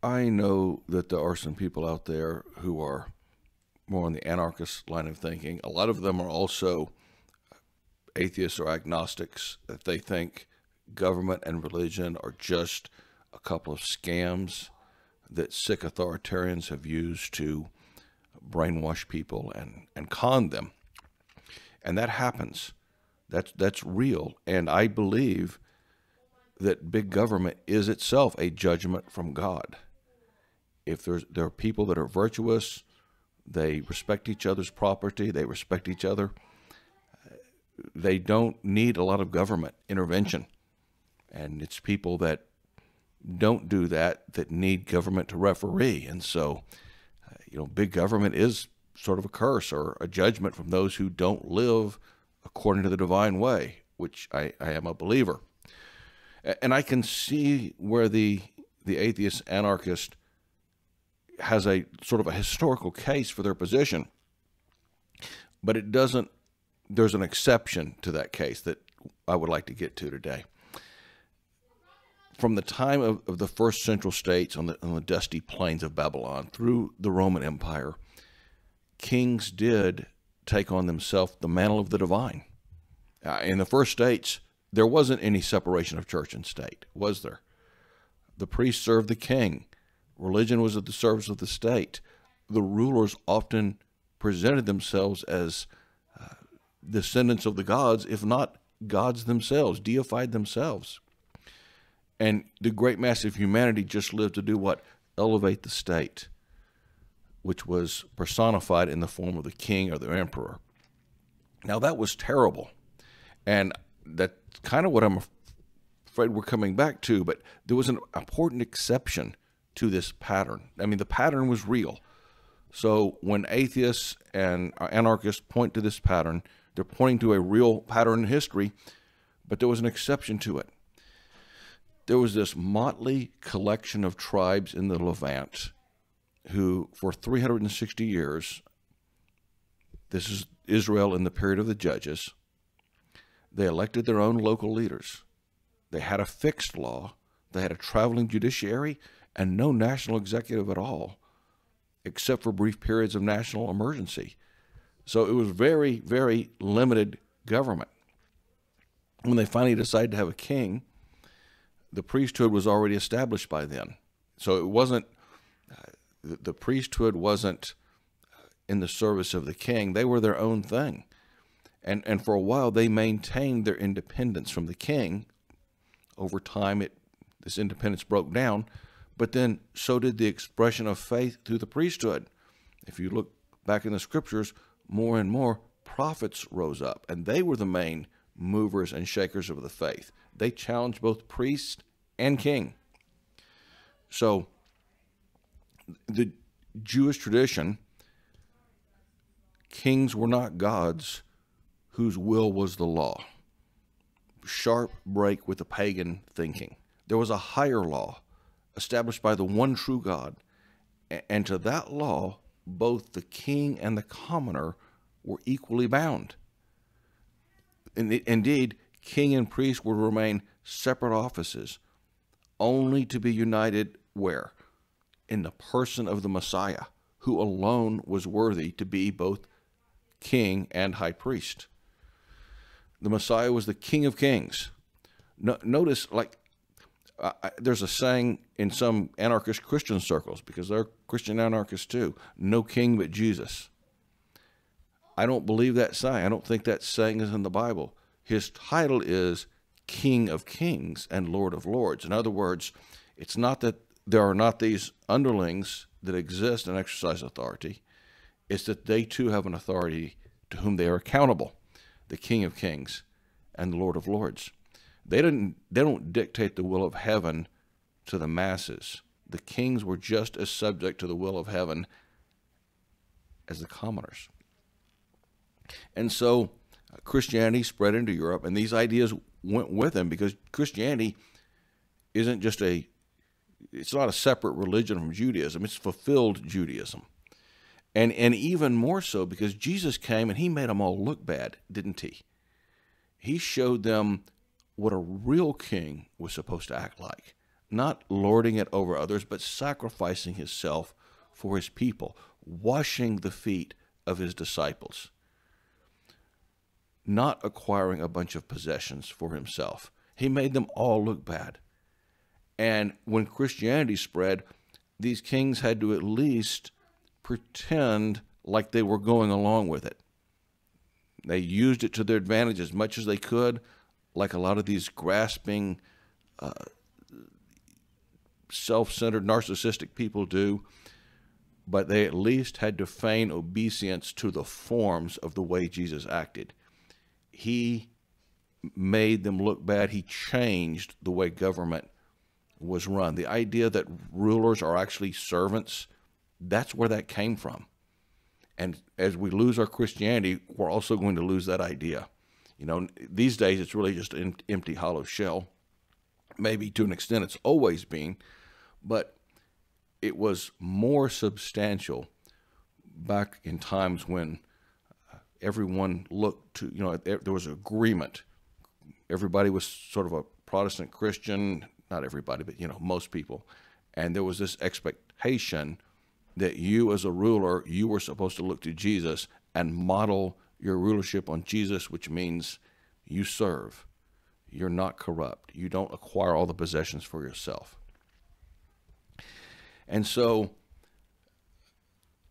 I know that there are some people out there who are more on the anarchist line of thinking. A lot of them are also atheists or agnostics, that they think government and religion are just a couple of scams that sick authoritarians have used to brainwash people and con them. And that happens. That's real. And I believe that big government is itself a judgment from God. If there are people that are virtuous, they respect each other's property, they respect each other, they don't need a lot of government intervention. And it's people that don't do that that need government to referee. And so, big government is sort of a curse or a judgment from those who don't live according to the divine way, which I am a believer. And I can see where the atheist anarchist has a sort of a historical case for their position, but it doesn't. There's an exception to that case that I would like to get to today. From the time of the first central states on the dusty plains of Babylon through the Roman Empire, kings did take on themselves the mantle of the divine. In the first states, there wasn't any separation of church and state, was there? The priest served the king. Religion was at the service of the state. The rulers often presented themselves as descendants of the gods, if not gods themselves, deified themselves. And the great mass of humanity just lived to do what? Elevate the state, which was personified in the form of the king or the emperor. Now, that was terrible. And that's kind of what I'm afraid we're coming back to, but there was an important exception to this pattern. I mean, the pattern was real. So when atheists and anarchists point to this pattern, they're pointing to a real pattern in history, but there was an exception to it. There was this motley collection of tribes in the Levant who, for 360 years, this is Israel in the period of the Judges, they elected their own local leaders. They had a fixed law. They had a traveling judiciary and no national executive at all, except for brief periods of national emergency. So it was very, very limited government. When they finally decided to have a king, the priesthood was already established by then. So it wasn't, the priesthood wasn't in the service of the king. They were their own thing. And for a while, they maintained their independence from the king. Over time, this independence broke down, but then so did the expression of faith through the priesthood. If you look back in the scriptures, more and more prophets rose up, and they were the main movers and shakers of the faith. They challenged both priest and king. So the Jewish tradition, kings were not gods whose will was the law. Sharp break with the pagan thinking. There was a higher law established by the one true God, and to that law, both the king and the commoner were equally bound. Indeed, king and priest would remain separate offices, only to be united where? In the person of the Messiah, who alone was worthy to be both king and high priest. The Messiah was the King of Kings. Notice, there's a saying in some anarchist Christian circles, because they're Christian anarchists too, no king but Jesus. I don't believe that saying. I don't think that saying is in the Bible. His title is King of Kings and Lord of Lords. In other words, it's not that there are not these underlings that exist and exercise authority. It's that they too have an authority to whom they are accountable. The King of Kings and the Lord of Lords. They don't dictate the will of heaven to the masses. The kings were just as subject to the will of heaven as the commoners. And so Christianity spread into Europe, and these ideas went with them, because Christianity isn't just it's not a separate religion from Judaism. It's fulfilled Judaism. And even more so because Jesus came and he made them all look bad, didn't he? He showed them what a real king was supposed to act like. not lording it over others, but sacrificing himself for his people, washing the feet of his disciples, not acquiring a bunch of possessions for himself. He made them all look bad. And when Christianity spread, these kings had to at least pretend like they were going along with it. They used it to their advantage as much as they could, like a lot of these grasping, self-centered, narcissistic people do, but they at least had to feign obeisance to the forms of the way Jesus acted. He made them look bad. He changed the way government was run. The idea that rulers are actually servants, that's where that came from. And as we lose our Christianity, we're also going to lose that idea. You know, these days it's really just an empty, hollow shell. Maybe to an extent it's always been, but it was more substantial back in times when everyone looked to, you know, there was agreement. Everybody was sort of a Protestant Christian, not everybody, but, you know, most people. And there was this expectation that you as a ruler, you were supposed to look to Jesus and model your rulership on Jesus, which means you serve. You're not corrupt. You don't acquire all the possessions for yourself. And so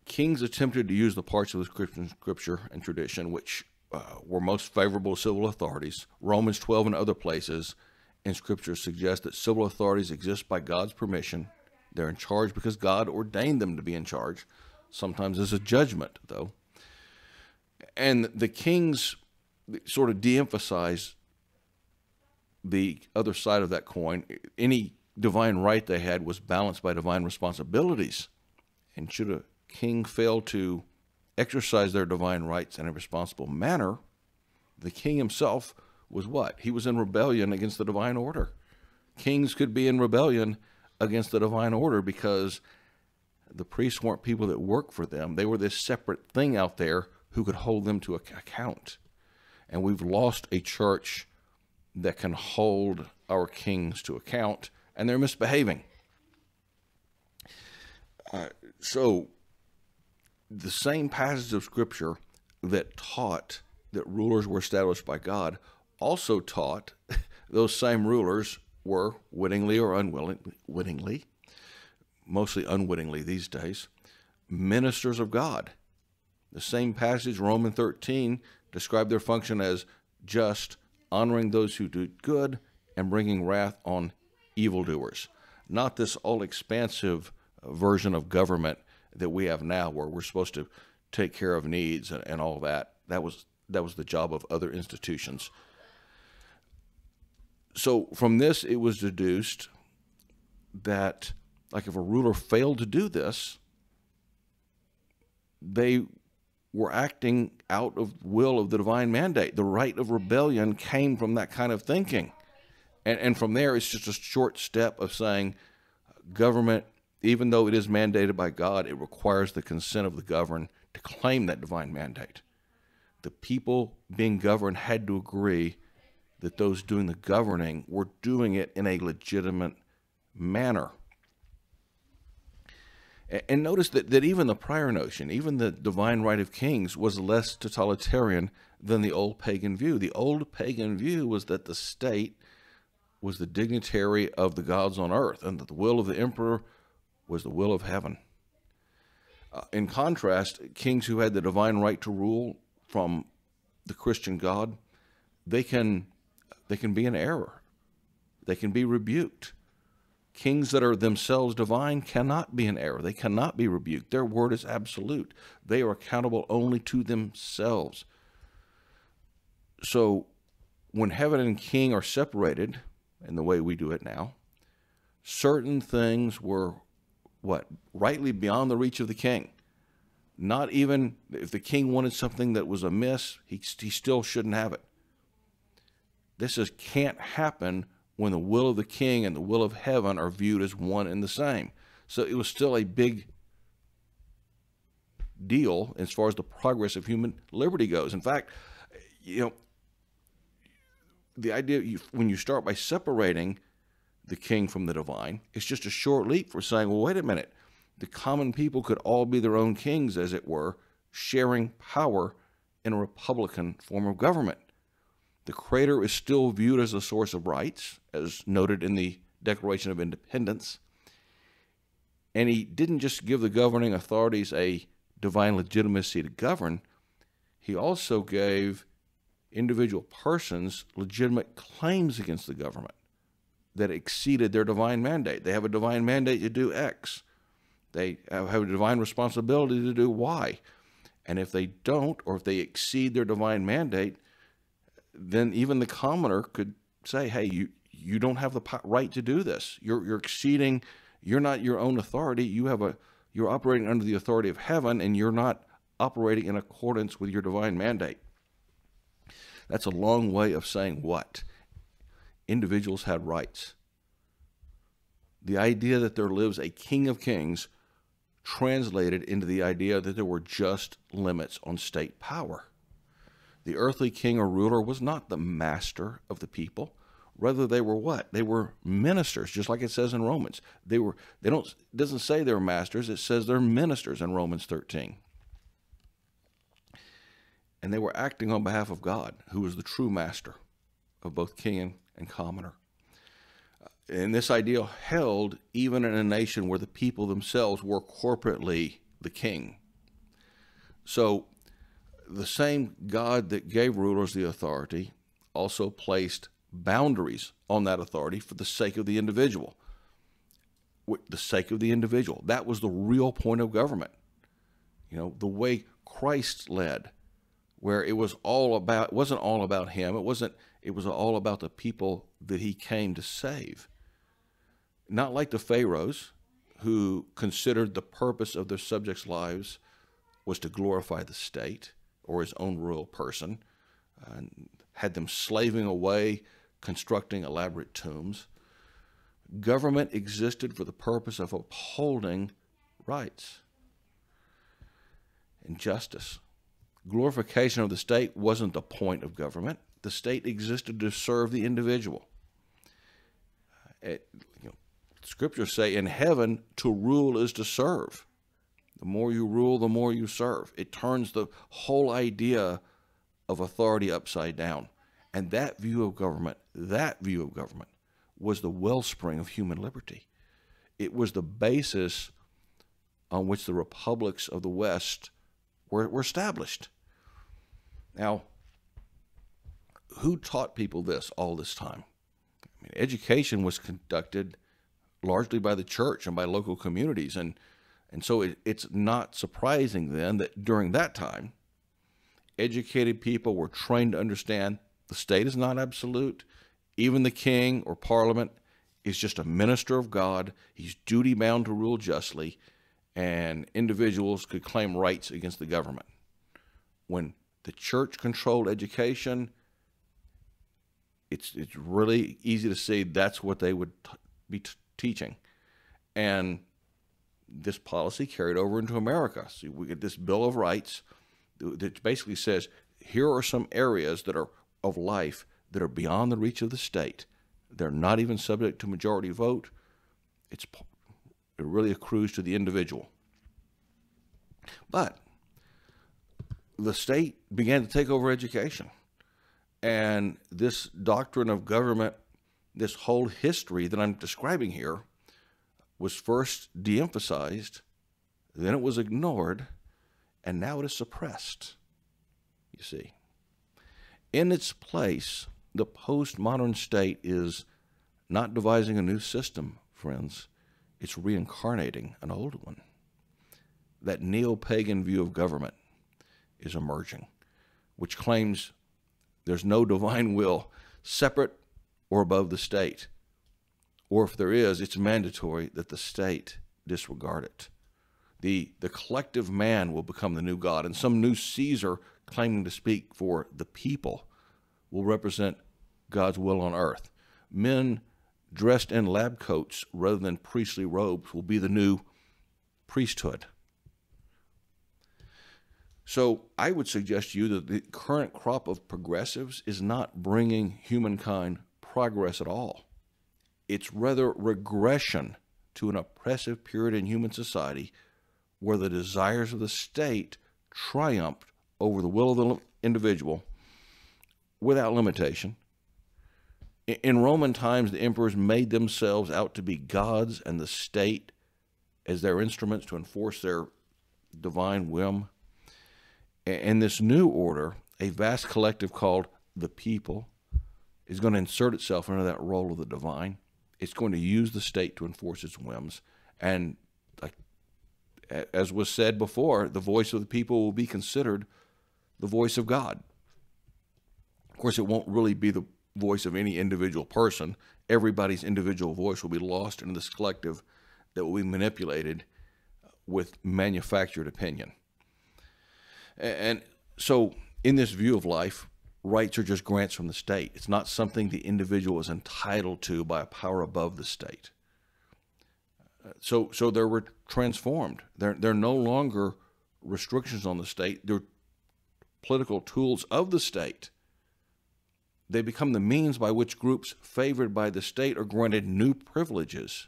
kings attempted to use the parts of the Christian scripture and tradition which were most favorable to civil authorities. Romans 12 and other places in scripture suggest that civil authorities exist by God's permission. They're in charge because God ordained them to be in charge. Sometimes as a judgment, though. And the kings sort of de-emphasize the other side of that coin. Any divine right they had was balanced by divine responsibilities. And should a king fail to exercise their divine rights in a responsible manner, the king himself was what? He was in rebellion against the divine order. Kings could be in rebellion against the divine order because the priests weren't people that worked for them. They were this separate thing out there who could hold them to account. And we've lost a church that can hold our kings to account, and they're misbehaving. So the same passage of Scripture that taught that rulers were established by God also taught those same rulers were wittingly or unwittingly, mostly unwittingly these days, ministers of God. The same passage, Romans 13, described their function as just, honoring those who do good, and bringing wrath on evildoers. Not this all-expansive version of government that we have now where we're supposed to take care of needs and all that. That was the job of other institutions. So from this, it was deduced that, like, if a ruler failed to do this, they were acting out of will of the divine mandate. The right of rebellion came from that kind of thinking. And from there, it's just a short step of saying government, even though it is mandated by God, it requires the consent of the governed to claim that divine mandate. The people being governed had to agree that those doing the governing were doing it in a legitimate manner. And notice that even the prior notion, even the divine right of kings, was less totalitarian than the old pagan view. The old pagan view was that the state was the dignitary of the gods on earth, and that the will of the emperor was the will of heaven. In contrast, kings who had the divine right to rule from the Christian God, they can be in error. They can be rebuked. Kings that are themselves divine cannot be in error. They cannot be rebuked. Their word is absolute. They are accountable only to themselves. So when heaven and king are separated in the way we do it now, certain things were rightly beyond the reach of the king. Not even if the king wanted something that was amiss, he still shouldn't have it. This can't happen when the will of the king and the will of heaven are viewed as one and the same. So it was still a big deal as far as the progress of human liberty goes. In fact, the idea when you start by separating the king from the divine. It's just a short leap for saying, well, wait a minute. The common people could all be their own kings, as it were, sharing power in a republican form of government. The Creator is still viewed as a source of rights, as noted in the Declaration of Independence. And he didn't just give the governing authorities a divine legitimacy to govern, he also gave individual persons legitimate claims against the government that exceeded their divine mandate. They have a divine mandate to do X. They have a divine responsibility to do Y. And if they don't, or if they exceed their divine mandate, then even the commoner could say, hey, you don't have the right to do this. You're exceeding, you're not your own authority. You're operating under the authority of heaven, and you're not operating in accordance with your divine mandate. That's a long way of saying what? Individuals had rights. The idea that there lives a King of Kings translated into the idea that there were just limits on state power. The earthly king or ruler was not the master of the people. Rather, they were what? They were ministers, just like it says in Romans. It doesn't say they're masters, it says they're ministers in Romans 13. And they were acting on behalf of God, who is the true master of both king and commoner. And this ideal held even in a nation where the people themselves were corporately the king. So the same God that gave rulers the authority also placed boundaries on that authority for the sake of the individual. The sake of the individual. That was the real point of government. The way Christ led, where it wasn't all about him. It was all about the people that he came to save. Not like the pharaohs, who considered the purpose of their subjects' lives was to glorify the state or his own royal person, had them slaving away, constructing elaborate tombs. Government existed for the purpose of upholding rights and justice. Glorification of the state wasn't the point of government. The state existed to serve the individual. Scriptures say in heaven, to rule is to serve. The more you rule, the more you serve. It turns the whole idea of authority upside down. And that view of government was the wellspring of human liberty. It was the basis on which the republics of the West were established. Now, who taught people this all this time? Education was conducted largely by the church and by local communities. And so it's not surprising then that during that time, educated people were trained to understand the state is not absolute. Even the king or parliament is just a minister of God. He's duty-bound to rule justly, and individuals could claim rights against the government. When the church controlled education, it's really easy to see that's what they would be teaching. And this policy carried over into America. So we get this Bill of Rights that basically says, here are some areas that are of life that are beyond the reach of the state. They're not even subject to majority vote. It really accrues to the individual. But the state began to take over education. And this doctrine of government, this whole history that I'm describing here, was first de-emphasized, then it was ignored, and now it is suppressed, you see. In its place, the postmodern state is not devising a new system, friends. It's reincarnating an old one. That neo-pagan view of government is emerging, which claims there's no divine will separate or above the state. Or if there is, it's mandatory that the state disregard it. The collective man will become the new God, and some new Caesar claiming to speak for the people will represent God's will on earth. Men dressed in lab coats rather than priestly robes will be the new priesthood. So I would suggest to you that the current crop of progressives is not bringing humankind progress at all. It's rather regression to an oppressive period in human society where the desires of the state triumphed over the will of the individual without limitation. In Roman times, the emperors made themselves out to be gods and the state as their instruments to enforce their divine whim. In this new order, a vast collective called the people is going to insert itself into that role of the divine. It's going to use the state to enforce its whims. And as was said before, the voice of the people will be considered the voice of God. Of course, it won't really be the voice of any individual person. Everybody's individual voice will be lost in this collective that will be manipulated with manufactured opinion. And so in this view of life, rights are just grants from the state. It's not something the individual is entitled to by a power above the state. So they're transformed. They're no longer restrictions on the state. They're political tools of the state. They become the means by which groups favored by the state are granted new privileges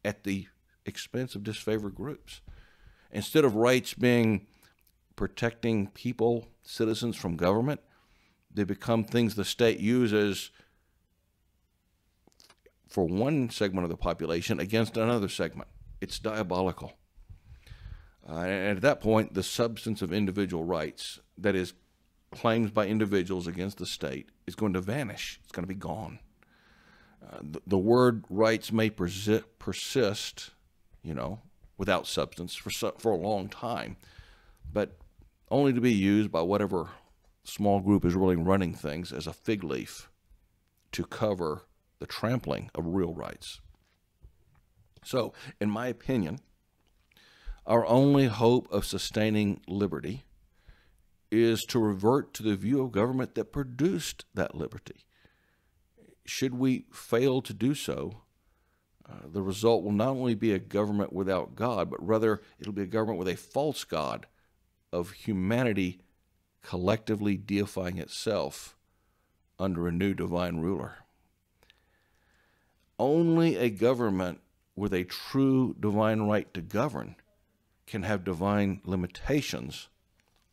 at the expense of disfavored groups. Instead of rights being protecting people, citizens from government, they become things the state uses for one segment of the population against another segment. It's diabolical. And at that point, the substance of individual rights, that is, claims by individuals against the state, is going to vanish. It's going to be gone. The word rights may persist, without substance for a long time, but only to be used by whatever small group is really running things as a fig leaf to cover the trampling of real rights. So, in my opinion, our only hope of sustaining liberty is to revert to the view of government that produced that liberty. Should we fail to do so, the result will not only be a government without God, but rather it'll be a government with a false God of humanity collectively deifying itself under a new divine ruler. Only a government with a true divine right to govern can have divine limitations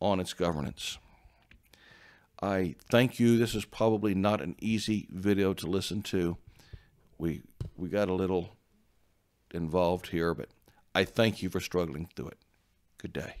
on its governance. I thank you. This is probably not an easy video to listen to. We got a little involved here, but I thank you for struggling through it. Good day.